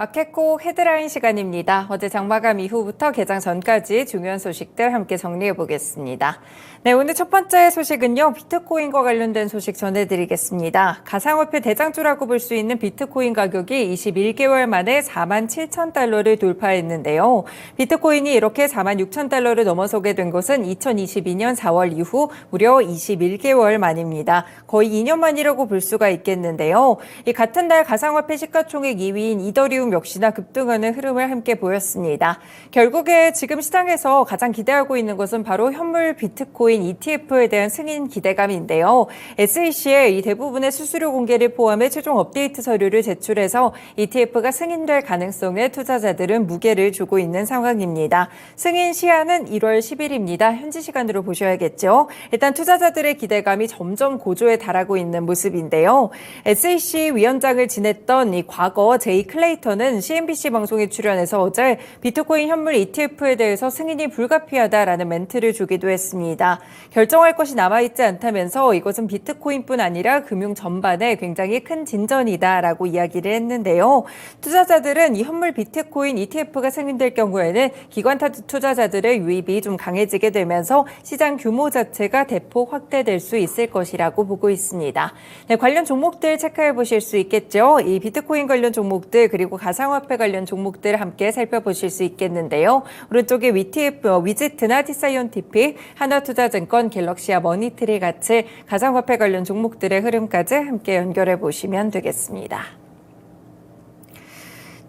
마켓콕 헤드라인 시간입니다. 어제 장마감 이후부터 개장 전까지 중요한 소식들 함께 정리해 보겠습니다. 네, 오늘 첫 번째 소식은요. 비트코인과 관련된 소식 전해드리겠습니다. 가상화폐 대장주라고 볼 수 있는 비트코인 가격이 21개월 만에 47,000달러를 돌파했는데요. 비트코인이 이렇게 46,000달러를 넘어서게 된 것은 2022년 4월 이후 무려 21개월 만입니다. 거의 2년 만이라고 볼 수가 있겠는데요. 이 같은 날 가상화폐 시가총액 2위인 이더리움 역시나 급등하는 흐름을 함께 보였습니다. 결국에 지금 시장에서 가장 기대하고 있는 것은 바로 현물 비트코인 ETF에 대한 승인 기대감인데요. SEC의 이 대부분의 수수료 공개를 포함해 최종 업데이트 서류를 제출해서 ETF가 승인될 가능성에 투자자들은 무게를 두고 있는 상황입니다. 승인 시한은 1월 10일입니다. 현지 시간으로 보셔야겠죠. 일단 투자자들의 기대감이 점점 고조에 달하고 있는 모습인데요. SEC 위원장을 지냈던 이 과거 제이 클레이턴은 CNBC 방송에 출연해서 어제 비트코인 현물 ETF에 대해서 승인이 불가피하다라는 멘트를 주기도 했습니다. 결정할 것이 남아있지 않다면서 이것은 비트코인뿐 아니라 금융 전반에 굉장히 큰 진전이다라고 이야기를 했는데요. 투자자들은 이 현물 비트코인 ETF가 승인될 경우에는 기관 투자자들의 유입이 좀 강해지게 되면서 시장 규모 자체가 대폭 확대될 수 있을 것이라고 보고 있습니다. 네, 관련 종목들 체크해 보실 수 있겠죠. 이 비트코인 관련 종목들 그리고 가상화폐 관련 종목들 함께 살펴보실 수 있겠는데요. 오른쪽에 위지트나 티사이언티픽, 하나투자증권, 갤럭시와 머니트리 같이 가상화폐 관련 종목들의 흐름까지 함께 연결해 보시면 되겠습니다.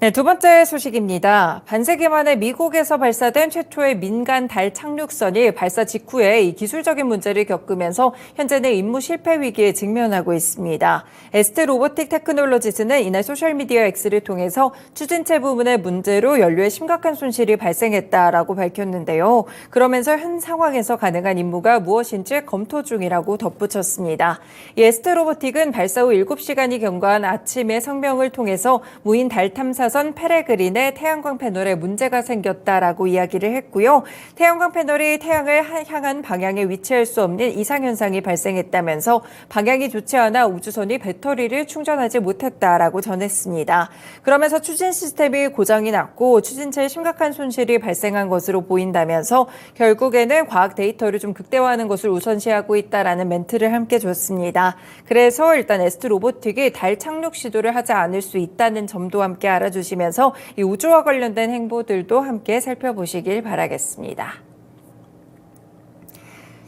네, 두 번째 소식입니다. 반세기 만에 미국에서 발사된 최초의 민간 달 착륙선이 발사 직후에 이 기술적인 문제를 겪으면서 현재는 임무 실패 위기에 직면하고 있습니다. 에스트 로보틱 테크놀로지스는 이날 소셜미디어 X를 통해서 추진체 부분의 문제로 연료에 심각한 손실이 발생했다라고 밝혔는데요. 그러면서 현 상황에서 가능한 임무가 무엇인지 검토 중이라고 덧붙였습니다. 이 에스트 로보틱은 발사 후 7시간이 경과한 아침에 성명을 통해서 무인 달 탐사선 페레그린의 태양광 패널에 문제가 생겼다라고 이야기를 했고요. 태양광 패널이 태양을 향한 방향에 위치할 수 없는 이상현상이 발생했다면서 방향이 좋지 않아 우주선이 배터리를 충전하지 못했다라고 전했습니다. 그러면서 추진 시스템이 고장이 났고 추진체에 심각한 손실이 발생한 것으로 보인다면서 결국에는 과학 데이터를 좀 극대화하는 것을 우선시하고 있다라는 멘트를 함께 줬습니다. 그래서 일단 에스트 로보틱이 달 착륙 시도를 하지 않을 수 있다는 점도 함께 알아주시면서 이 우주와 관련된 행보들도 함께 살펴보시길 바라겠습니다.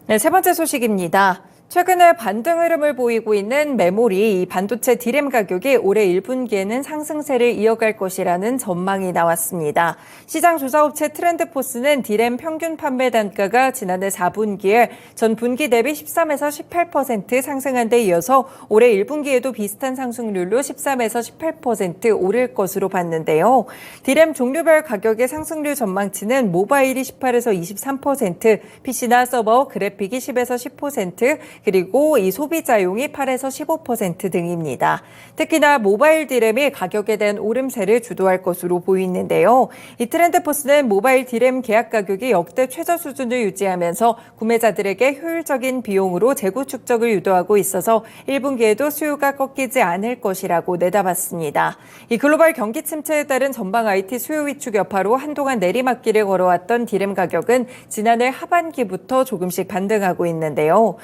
네, 세 번째 소식입니다. 최근에 반등 흐름을 보이고 있는 메모리, 반도체 D램 가격이 올해 1분기에는 상승세를 이어갈 것이라는 전망이 나왔습니다. 시장 조사업체 트렌드포스는 D램 평균 판매 단가가 지난해 4분기에 전 분기 대비 13에서 18% 상승한 데 이어서 올해 1분기에도 비슷한 상승률로 13에서 18% 오를 것으로 봤는데요. D램 종류별 가격의 상승률 전망치는 모바일이 18에서 23%, PC나 서버, 그래픽이 10에서 10%, 그리고 이 소비자용이 8에서 15% 등입니다. 특히나 모바일 D램이 가격에 대한 오름세를 주도할 것으로 보이는데요. 이 트렌드포스는 모바일 D램 계약 가격이 역대 최저 수준을 유지하면서 구매자들에게 효율적인 비용으로 재고 축적을 유도하고 있어서 1분기에도 수요가 꺾이지 않을 것이라고 내다봤습니다. 이 글로벌 경기 침체에 따른 전방 IT 수요 위축 여파로 한동안 내리막길을 걸어왔던 D램 가격은 지난해 하반기부터 조금씩 반등하고 있는데요.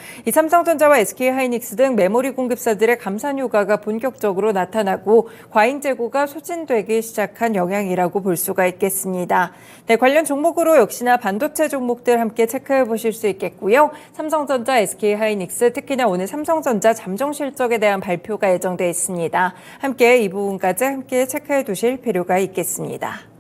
삼성전자와 SK하이닉스 등 메모리 공급사들의 감산 효과가 본격적으로 나타나고 과잉 재고가 소진되기 시작한 영향이라고 볼 수가 있겠습니다. 네, 관련 종목으로 역시나 반도체 종목들 함께 체크해 보실 수 있겠고요. 삼성전자, SK하이닉스, 특히나 오늘 삼성전자 잠정 실적에 대한 발표가 예정돼 있습니다. 함께 이 부분까지 함께 체크해 두실 필요가 있겠습니다.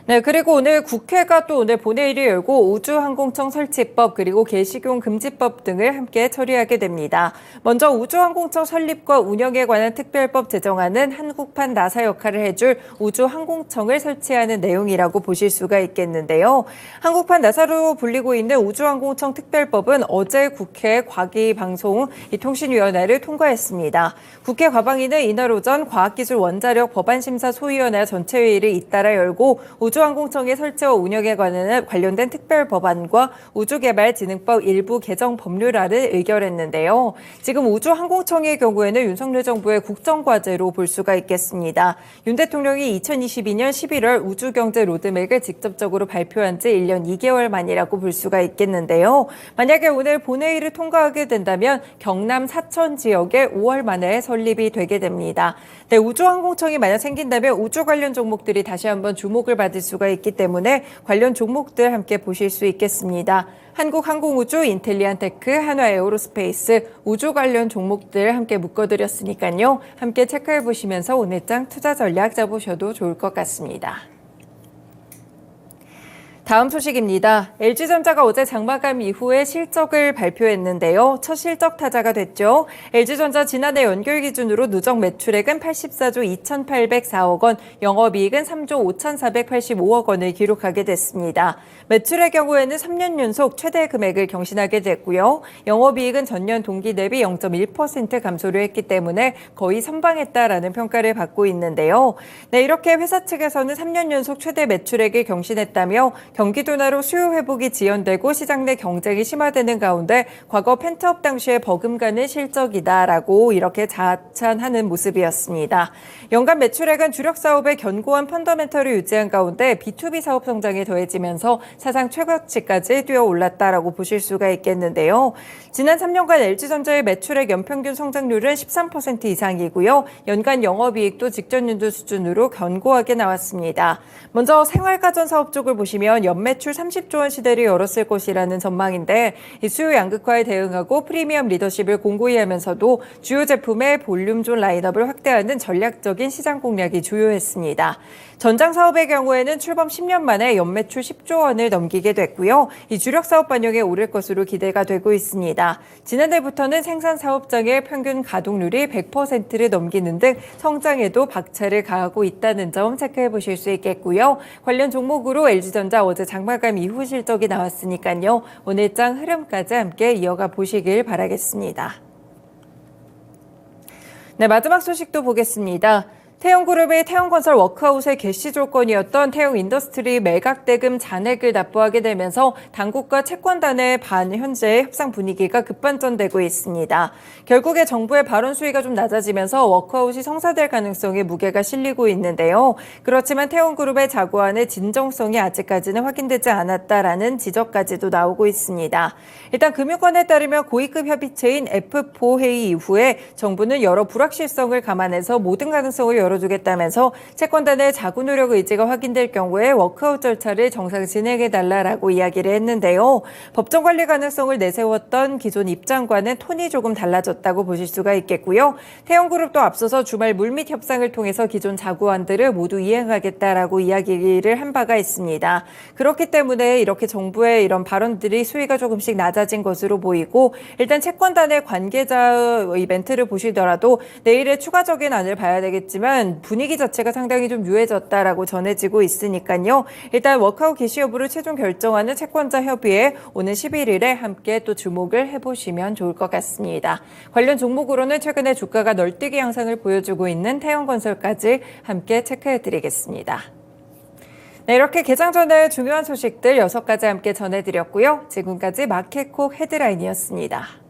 네, 그리고 오늘 국회가 또 오늘 본회의를 열고 우주항공청 설치법 그리고 개식용 금지법 등을 함께 처리하게 됩니다. 먼저 우주항공청 설립과 운영에 관한 특별법 제정안은 한국판 나사 역할을 해줄 우주항공청을 설치하는 내용이라고 보실 수가 있겠는데요. 한국판 나사로 불리고 있는 우주항공청 특별법은 어제 국회 과기방송 통신위원회를 통과했습니다. 국회 과방위는 이날 오전 과학기술 원자력 법안심사 소위원회 전체회의를 잇따라 열고 우주항공청의 설치와 운영에 관련된 특별 법안과 우주개발진흥법 일부 개정 법률안을 의결했는데요. 지금 우주항공청의 경우에는 윤석열 정부의 국정과제로 볼 수가 있겠습니다. 윤 대통령이 2022년 11월 우주경제 로드맵을 직접적으로 발표한 지 1년 2개월 만이라고 볼 수가 있겠는데요. 만약에 오늘 본회의를 통과하게 된다면 경남 사천 지역에 5월 만에 설립이 되게 됩니다. 네, 우주항공청이 만약 생긴다면 우주 관련 종목들이 다시 한번 주목을 받을 수가 있기 때문에 관련 종목들 함께 보실 수 있겠습니다. 한국항공우주, 인텔리안테크, 한화에어로스페이스, 우주 관련 종목들 함께 묶어드렸으니까요. 함께 체크해 보시면서 오늘장 투자 전략 짜보셔도 좋을 것 같습니다. 다음 소식입니다. LG전자가 어제 장마감 이후에 실적을 발표했는데요. 첫 실적 타자가 됐죠. LG전자 지난해 연결 기준으로 누적 매출액은 84조 2,804억 원, 영업이익은 3조 5,485억 원을 기록하게 됐습니다. 매출의 경우에는 3년 연속 최대 금액을 경신하게 됐고요. 영업이익은 전년 동기 대비 0.1% 감소를 했기 때문에 거의 선방했다라는 평가를 받고 있는데요. 네, 이렇게 회사 측에서는 3년 연속 최대 매출액을 경신했다며 경기 둔화로 수요 회복이 지연되고 시장 내 경쟁이 심화되는 가운데 과거 펜트업 당시에 버금가는 실적이다라고 이렇게 자찬하는 모습이었습니다. 연간 매출액은 주력 사업의 견고한 펀더멘털을 유지한 가운데 B2B 사업 성장에 더해지면서 사상 최고치까지 뛰어올랐다라고 보실 수가 있겠는데요. 지난 3년간 LG전자의 매출액 연평균 성장률은 13% 이상이고요. 연간 영업이익도 직전 연도 수준으로 견고하게 나왔습니다. 먼저 생활가전 사업 쪽을 보시면 연매출 30조 원 시대를 열었을 것이라는 전망인데 이 수요 양극화에 대응하고 프리미엄 리더십을 공고히 하면서도 주요 제품의 볼륨존 라인업을 확대하는 전략적인 시장 공략이 주요했습니다. 전장 사업의 경우에는 출범 10년 만에 연매출 10조 원을 넘기게 됐고요. 이 주력 사업 반영에 오를 것으로 기대가 되고 있습니다. 지난해부터는 생산 사업장의 평균 가동률이 100%를 넘기는 등 성장에도 박차를 가하고 있다는 점 체크해 보실 수 있겠고요. 관련 종목으로 LG전자 어제 장마감 이후 실적이 나왔으니까요. 오늘장 흐름까지 함께 이어가 보시길 바라겠습니다. 네, 마지막 소식도 보겠습니다. 태영그룹의 태영건설 워크아웃의 개시 조건이었던 태영인더스트리 매각대금 잔액을 납부하게 되면서 당국과 채권단의 현재 협상 분위기가 급반전되고 있습니다. 결국에 정부의 발언 수위가 좀 낮아지면서 워크아웃이 성사될 가능성에 무게가 실리고 있는데요. 그렇지만 태영그룹의 자구안의 진정성이 아직까지는 확인되지 않았다라는 지적까지도 나오고 있습니다. 일단 금융권에 따르면 고위급 협의체인 F4 회의 이후에 정부는 여러 불확실성을 감안해서 모든 가능성을 열어주겠다면서 채권단의 자구 노력 의지가 확인될 경우에 워크아웃 절차를 정상 진행해달라고 이야기를 했는데요. 법정 관리 가능성을 내세웠던 기존 입장과는 톤이 조금 달라졌다고 보실 수가 있겠고요. 태영그룹도 앞서서 주말 물밑 협상을 통해서 기존 자구안들을 모두 이행하겠다라고 이야기를 한 바가 있습니다. 그렇기 때문에 이렇게 정부의 이런 발언들이 수위가 조금씩 낮아진 것으로 보이고 일단 채권단의 관계자 이벤트를 보시더라도 내일의 추가적인 안을 봐야 되겠지만 분위기 자체가 상당히 좀 유해졌다라고 전해지고 있으니까요. 일단 워크아웃 개시 여부를 최종 결정하는 채권자 협의회 오는 11일에 함께 또 주목을 해보시면 좋을 것 같습니다. 관련 종목으로는 최근에 주가가 널뛰기 양상을 보여주고 있는 태영건설까지 함께 체크해드리겠습니다. 네, 이렇게 개장 전에 중요한 소식들 6가지 함께 전해드렸고요. 지금까지 마켓콕 헤드라인이었습니다.